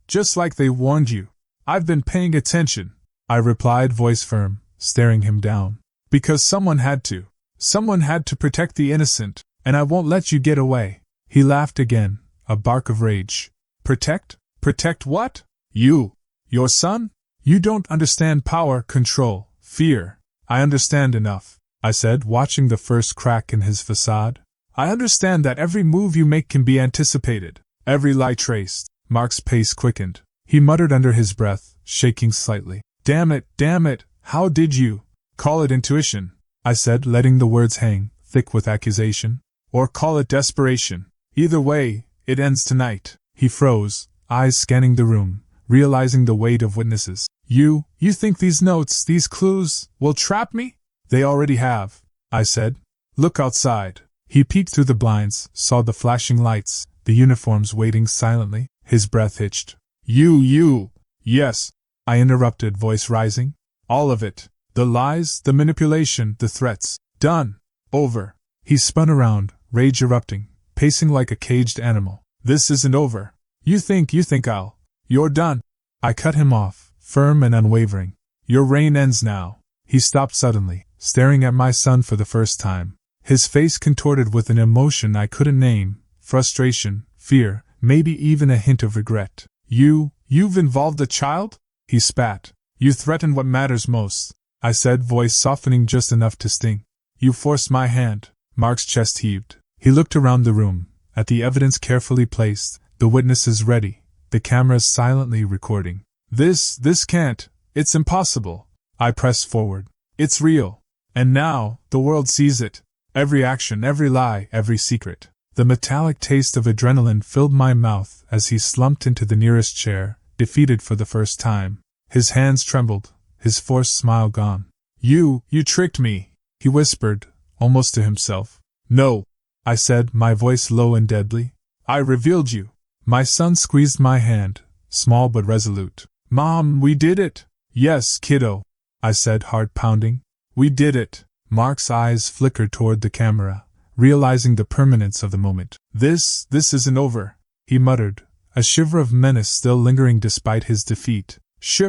they warned you. I've been paying attention, I replied, voice firm, staring him down. Because someone had to. Someone had to protect the innocent, and I won't let you get away. He laughed again, a bark of rage. Protect? Protect what? You. Your son? You don't understand power, control, fear. I understand enough, I said, watching the first crack in his facade. I understand that every move you make can be anticipated, every lie traced. Mark's pace quickened. He muttered under his breath, shaking slightly. Damn it, how did you? Call it intuition, I said, letting the words hang, thick with accusation. Or call it desperation. Either way, it ends tonight. He froze, eyes scanning the room, realizing the weight of witnesses. You think these notes, these clues, will trap me? They already have, I said. Look outside. He peeked through the blinds, saw the flashing lights, the uniforms waiting silently. His breath hitched. You. Yes, I interrupted, voice rising. All of it. The lies, the manipulation, the threats. Done. Over. He spun around, rage erupting, pacing like a caged animal. This isn't over. You think I'll. You're done. I cut him off, firm and unwavering. Your reign ends now. He stopped suddenly, staring at my son for the first time. His face contorted with an emotion I couldn't name, frustration, fear, maybe even a hint of regret. You've involved a child? He spat, You threaten what matters most, I said, voice softening just enough to sting. You forced my hand. Mark's chest heaved. He looked around the room, at the evidence carefully placed, the witnesses ready, the cameras silently recording. This can't. It's impossible. I pressed forward. It's real. And now, the world sees it. Every action, every lie, every secret. The metallic taste of adrenaline filled my mouth as he slumped into the nearest chair, defeated for the first time. His hands trembled, his forced smile gone. You tricked me, he whispered, almost to himself. No, I said, my voice low and deadly. I revealed you. My son squeezed my hand, small but resolute. Mom, we did it. Yes, kiddo, I said, heart pounding. We did it. Mark's eyes flickered toward the camera, realizing the permanence of the moment. This isn't over, he muttered, a shiver of menace still lingering despite his defeat. Shh,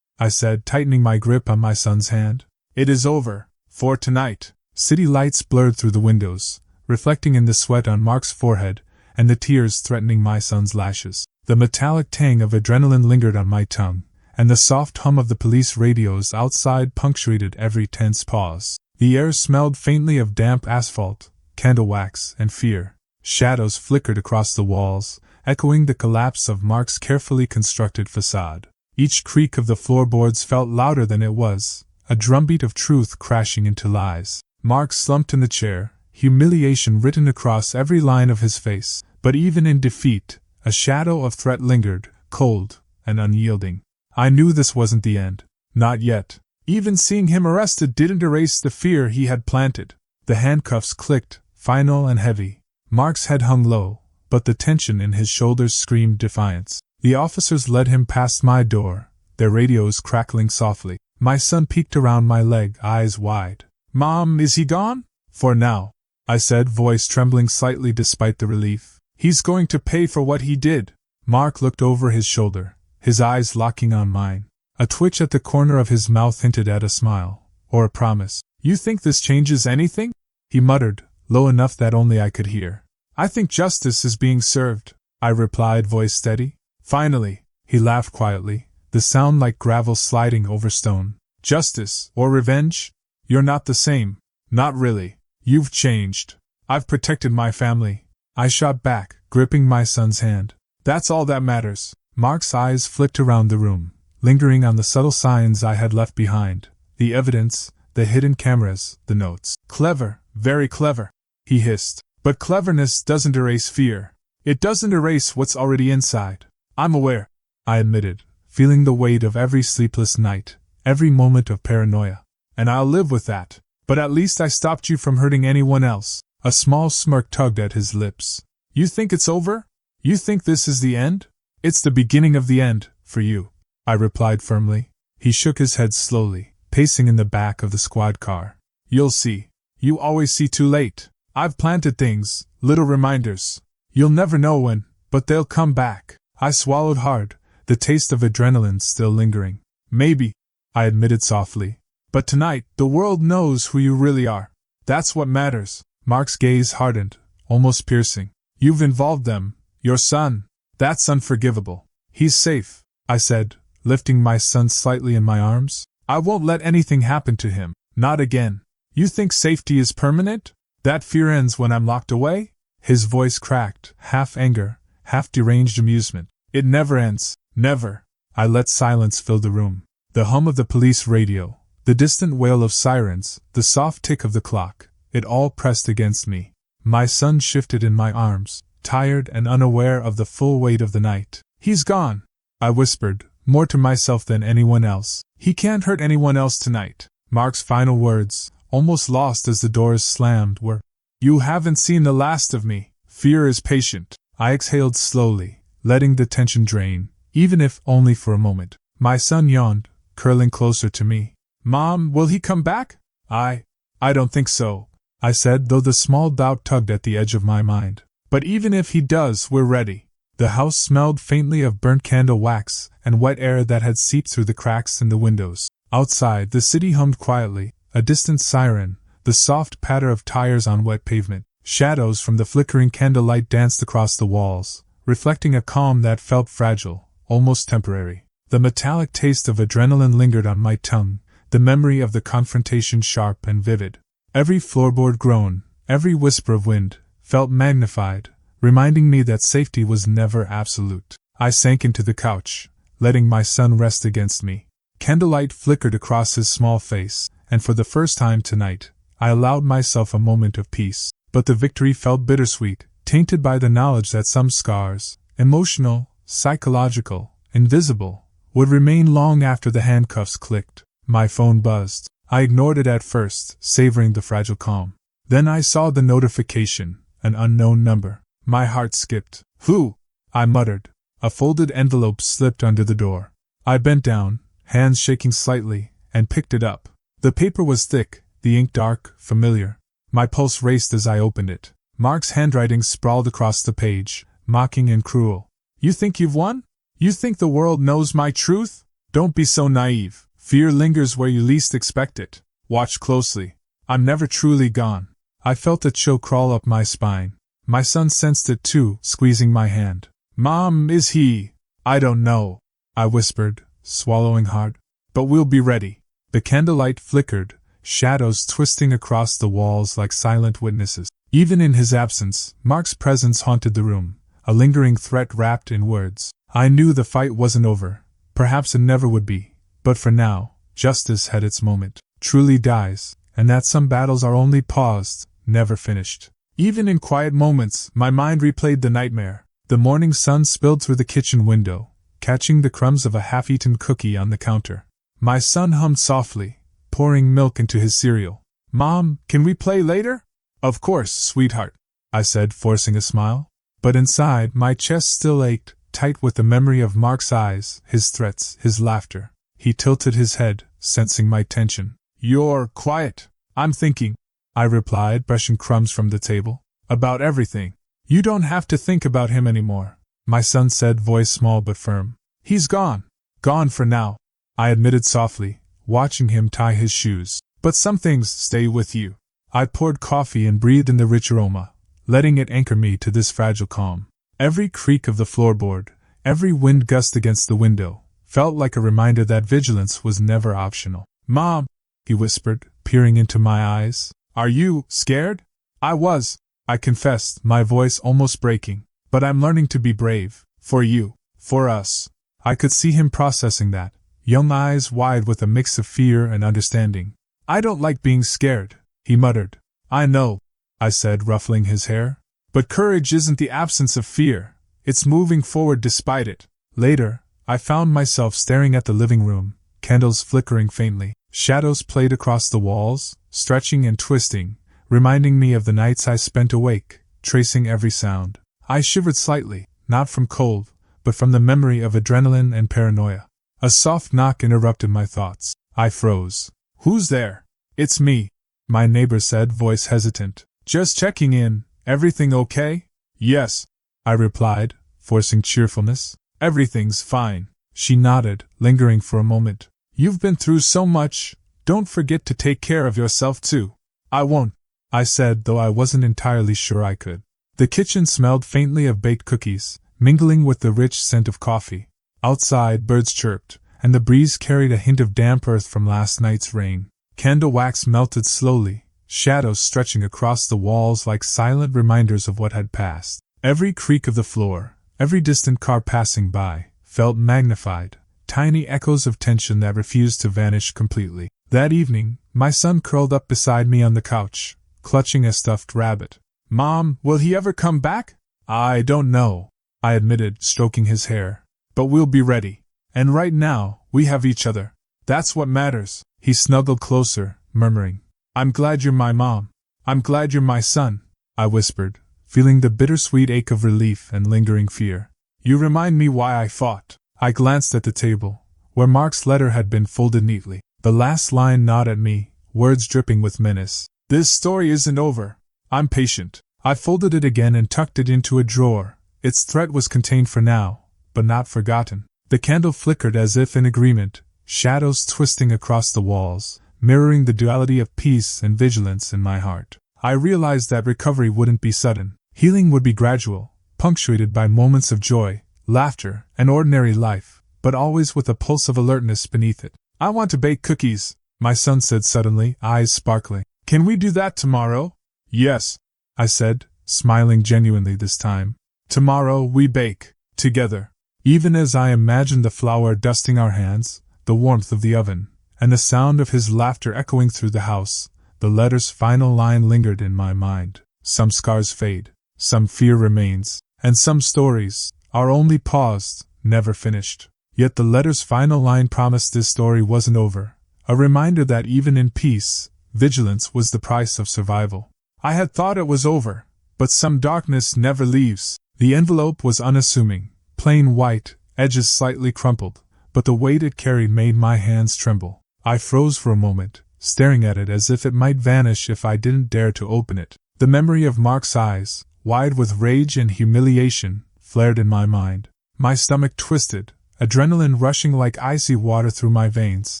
I said, tightening my grip on my son's hand. It is over, for tonight. City lights blurred through the windows, reflecting in the sweat on Mark's forehead and the tears threatening my son's lashes. The metallic tang of adrenaline lingered on my tongue, and the soft hum of the police radios outside punctuated every tense pause. The air smelled faintly of damp asphalt, candle wax, and fear. Shadows flickered across the walls, echoing the collapse of Mark's carefully constructed facade. Each creak of the floorboards felt louder than it was, a drumbeat of truth crashing into lies. Mark slumped in the chair, humiliation written across every line of his face, but even in defeat, a shadow of threat lingered, cold and unyielding. I knew this wasn't the end. Not yet. Even seeing him arrested didn't erase the fear he had planted. The handcuffs clicked, final and heavy. Mark's head hung low, but the tension in his shoulders screamed defiance. The officers led him past my door, their radios crackling softly. My son peeked around my leg, eyes wide. Mom, is he gone? For now, I said, voice trembling slightly despite the relief. He's going to pay for what he did. Mark looked over his shoulder, his eyes locking on mine. A twitch at the corner of his mouth hinted at a smile, or a promise. You think this changes anything? He muttered, low enough that only I could hear. I think justice is being served, I replied, voice steady. Finally, he laughed quietly, the sound like gravel sliding over stone. Justice, or revenge? You're not the same. Not really. You've changed. I've protected my family. I shot back, gripping my son's hand. That's all that matters. Mark's eyes flicked around the room, lingering on the subtle signs I had left behind. The evidence, the hidden cameras, the notes. Clever, very clever, he hissed. But cleverness doesn't erase fear. It doesn't erase what's already inside. I'm aware, I admitted, feeling the weight of every sleepless night, every moment of paranoia. And I'll live with that. But at least I stopped you from hurting anyone else. A small smirk tugged at his lips. You think it's over? You think this is the end? It's the beginning of the end, for you, I replied firmly. He shook his head slowly, pacing in the back of the squad car. You'll see. You always see too late. I've planted things, little reminders. You'll never know when, but they'll come back. I swallowed hard, the taste of adrenaline still lingering. Maybe, I admitted softly. But tonight, the world knows who you really are. That's what matters. Mark's gaze hardened, almost piercing. You've involved them, your son. That's unforgivable. He's safe, I said, lifting my son slightly in my arms. I won't let anything happen to him. Not again. You think safety is permanent? That fear ends when I'm locked away? His voice cracked, half anger, half deranged amusement. It never ends. Never. I let silence fill the room. The hum of the police radio, the distant wail of sirens, the soft tick of the clock, it all pressed against me. My son shifted in my arms, tired and unaware of the full weight of the night. He's gone, I whispered, more to myself than anyone else. He can't hurt anyone else tonight. Mark's final words, almost lost as the doors slammed, were, You haven't seen the last of me. Fear is patient. I exhaled slowly, letting the tension drain, even if only for a moment. My son yawned, curling closer to me. Mom, will he come back? I don't think so, I said, though the small doubt tugged at the edge of my mind. But even if he does, we're ready. The house smelled faintly of burnt candle wax and wet air that had seeped through the cracks in the windows. Outside, the city hummed quietly, a distant siren, the soft patter of tires on wet pavement. Shadows from the flickering candlelight danced across the walls, reflecting a calm that felt fragile, almost temporary. The metallic taste of adrenaline lingered on my tongue, the memory of the confrontation sharp and vivid. Every floorboard groan, every whisper of wind, felt magnified, reminding me that safety was never absolute. I sank into the couch, letting my son rest against me. Candlelight flickered across his small face, and for the first time tonight, I allowed myself a moment of peace. But the victory felt bittersweet, tainted by the knowledge that some scars, emotional, psychological, invisible, would remain long after the handcuffs clicked. My phone buzzed. I ignored it at first, savoring the fragile calm. Then I saw the notification, an unknown number. My heart skipped. Who? I muttered. A folded envelope slipped under the door. I bent down, hands shaking slightly, and picked it up. The paper was thick, the ink dark, familiar. My pulse raced as I opened it. Mark's handwriting sprawled across the page, mocking and cruel. You think you've won? You think the world knows my truth? Don't be so naive. Fear lingers where you least expect it. Watch closely. I'm never truly gone. I felt a chill crawl up my spine. My son sensed it too, squeezing my hand. Mom, is he? I don't know, I whispered, swallowing hard. But we'll be ready. The candlelight flickered, shadows twisting across the walls like silent witnesses. Even in his absence, Mark's presence haunted the room, a lingering threat wrapped in words. I knew the fight wasn't over. Perhaps it never would be. But for now, justice had its moment. Truly dies, and that some battles are only paused, never finished. Even in quiet moments, my mind replayed the nightmare. The morning sun spilled through the kitchen window, catching the crumbs of a half-eaten cookie on the counter. My son hummed softly, pouring milk into his cereal. Mom, can we play later? Of course, sweetheart, I said, forcing a smile. But inside, my chest still ached, tight with the memory of Mark's eyes, his threats, his laughter. He tilted his head, sensing my tension. You're quiet. I'm thinking, I replied, brushing crumbs from the table. About everything. You don't have to think about him anymore, my son said, voice small but firm. He's gone. Gone for now, I admitted softly, watching him tie his shoes. But some things stay with you. I poured coffee and breathed in the rich aroma, letting it anchor me to this fragile calm. Every creak of the floorboard, every wind gust against the window, felt like a reminder that vigilance was never optional. Mom, he whispered, peering into my eyes. Are you scared? I was, I confessed, my voice almost breaking. But I'm learning to be brave. For you. For us. I could see him processing that, young eyes wide with a mix of fear and understanding. I don't like being scared, he muttered. I know, I said, ruffling his hair. But courage isn't the absence of fear. It's moving forward despite it. Later, I found myself staring at the living room, candles flickering faintly. Shadows played across the walls, stretching and twisting, reminding me of the nights I spent awake, tracing every sound. I shivered slightly, not from cold, but from the memory of adrenaline and paranoia. A soft knock interrupted my thoughts. I froze. Who's there? It's me, my neighbor said, voice hesitant. Just checking in. Everything okay? Yes, I replied, forcing cheerfulness. Everything's fine. She nodded, lingering for a moment. You've been through so much. Don't forget to take care of yourself too. I won't, I said, though I wasn't entirely sure I could. The kitchen smelled faintly of baked cookies, mingling with the rich scent of coffee. Outside, birds chirped, and the breeze carried a hint of damp earth from last night's rain. Candle wax melted slowly, shadows stretching across the walls like silent reminders of what had passed. Every creak of the floor, every distant car passing by, felt magnified, tiny echoes of tension that refused to vanish completely. That evening, my son curled up beside me on the couch, clutching a stuffed rabbit. Mom, will he ever come back? I don't know, I admitted, stroking his hair. But we'll be ready. And right now, we have each other. That's what matters. He snuggled closer, murmuring, I'm glad you're my mom. I'm glad you're my son, I whispered, feeling the bittersweet ache of relief and lingering fear. You remind me why I fought. I glanced at the table, where Mark's letter had been folded neatly. The last line gnawed at me, words dripping with menace. This story isn't over. I'm patient. I folded it again and tucked it into a drawer. Its threat was contained for now, but not forgotten. The candle flickered as if in agreement, shadows twisting across the walls, mirroring the duality of peace and vigilance in my heart. I realized that recovery wouldn't be sudden. Healing would be gradual, punctuated by moments of joy, laughter, and ordinary life, but always with a pulse of alertness beneath it. I want to bake cookies, my son said suddenly, eyes sparkling. Can we do that tomorrow? Yes, I said, smiling genuinely this time. Tomorrow we bake, together. Even as I imagined the flour dusting our hands, the warmth of the oven, and the sound of his laughter echoing through the house, the letter's final line lingered in my mind. Some scars fade, some fear remains, and some stories are only paused, never finished. Yet the letter's final line promised this story wasn't over, a reminder that even in peace, vigilance was the price of survival. I had thought it was over, but some darkness never leaves. The envelope was unassuming, plain white, edges slightly crumpled, but the weight it carried made my hands tremble. I froze for a moment, staring at it as if it might vanish if I didn't dare to open it. The memory of Mark's eyes, wide with rage and humiliation, flared in my mind. My stomach twisted, adrenaline rushing like icy water through my veins.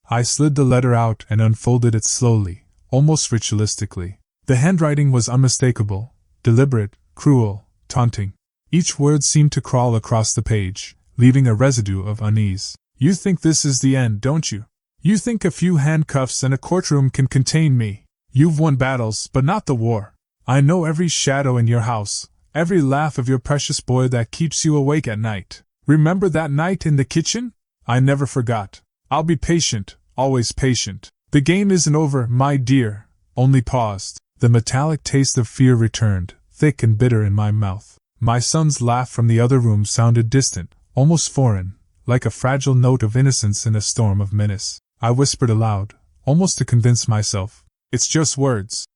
I slid the letter out and unfolded it slowly, almost ritualistically. The handwriting was unmistakable, deliberate, cruel, taunting. Each word seemed to crawl across the page, leaving a residue of unease. You think this is the end, don't you? You think a few handcuffs and a courtroom can contain me. You've won battles, but not the war. I know every shadow in your house, every laugh of your precious boy that keeps you awake at night. Remember that night in the kitchen? I never forgot. I'll be patient, always patient. The game isn't over, my dear, only paused. The metallic taste of fear returned, thick and bitter in my mouth. My son's laugh from the other room sounded distant, almost foreign, like a fragile note of innocence in a storm of menace. I whispered aloud, almost to convince myself. It's just words,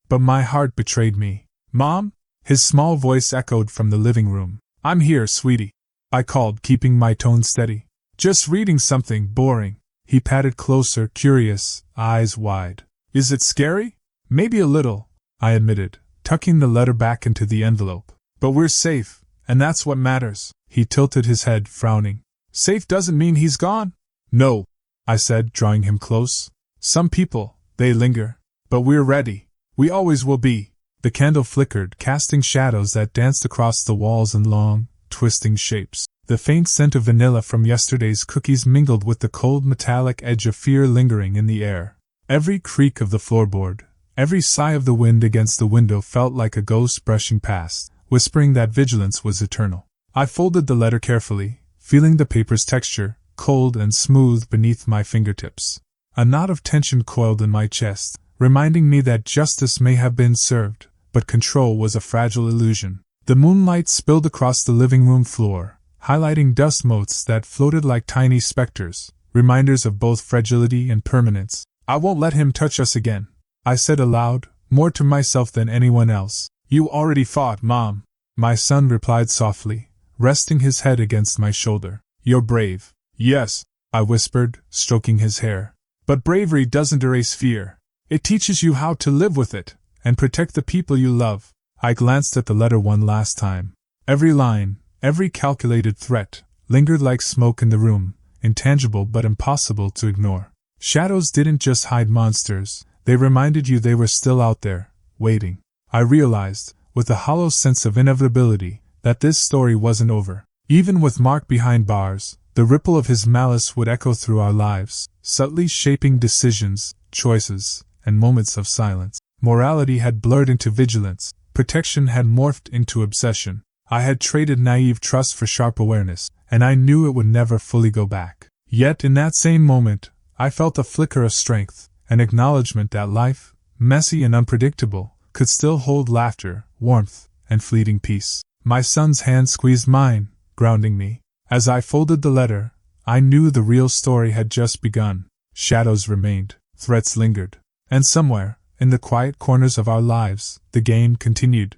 but my heart betrayed me. Mom? His small voice echoed from the living room. I'm here, sweetie, I called, keeping my tone steady. Just reading something boring. He patted closer, curious, eyes wide. Is it scary? Maybe a little, I admitted, tucking the letter back into the envelope. But we're safe, and that's what matters. He tilted his head, frowning. Safe doesn't mean he's gone. No, I said, drawing him close. Some people, they linger. But we're ready. We always will be. The candle flickered, casting shadows that danced across the walls in long, twisting shapes. The faint scent of vanilla from yesterday's cookies mingled with the cold metallic edge of fear lingering in the air. Every creak of the floorboard, every sigh of the wind against the window felt like a ghost brushing past, whispering that vigilance was eternal. I folded the letter carefully, feeling the paper's texture, cold and smooth beneath my fingertips. A knot of tension coiled in my chest, reminding me that justice may have been served, but control was a fragile illusion. The moonlight spilled across the living room floor, highlighting dust motes that floated like tiny specters, reminders of both fragility and permanence. I won't let him touch us again, I said aloud, more to myself than anyone else. You already fought, Mom, my son replied softly, resting his head against my shoulder. You're brave. Yes, I whispered, stroking his hair. But bravery doesn't erase fear. It teaches you how to live with it, and protect the people you love. I glanced at the letter one last time. Every line, every calculated threat, lingered like smoke in the room, intangible but impossible to ignore. Shadows didn't just hide monsters, they reminded you they were still out there, waiting. I realized, with a hollow sense of inevitability, that this story wasn't over. Even with Mark behind bars, the ripple of his malice would echo through our lives, subtly shaping decisions, choices, and moments of silence. Morality had blurred into vigilance, protection had morphed into obsession. I had traded naive trust for sharp awareness, and I knew it would never fully go back. Yet in that same moment, I felt a flicker of strength, an acknowledgement that life, messy and unpredictable, could still hold laughter, warmth, and fleeting peace. My son's hand squeezed mine, grounding me. As I folded the letter, I knew the real story had just begun. Shadows remained, threats lingered, and somewhere, in the quiet corners of our lives, the game continued.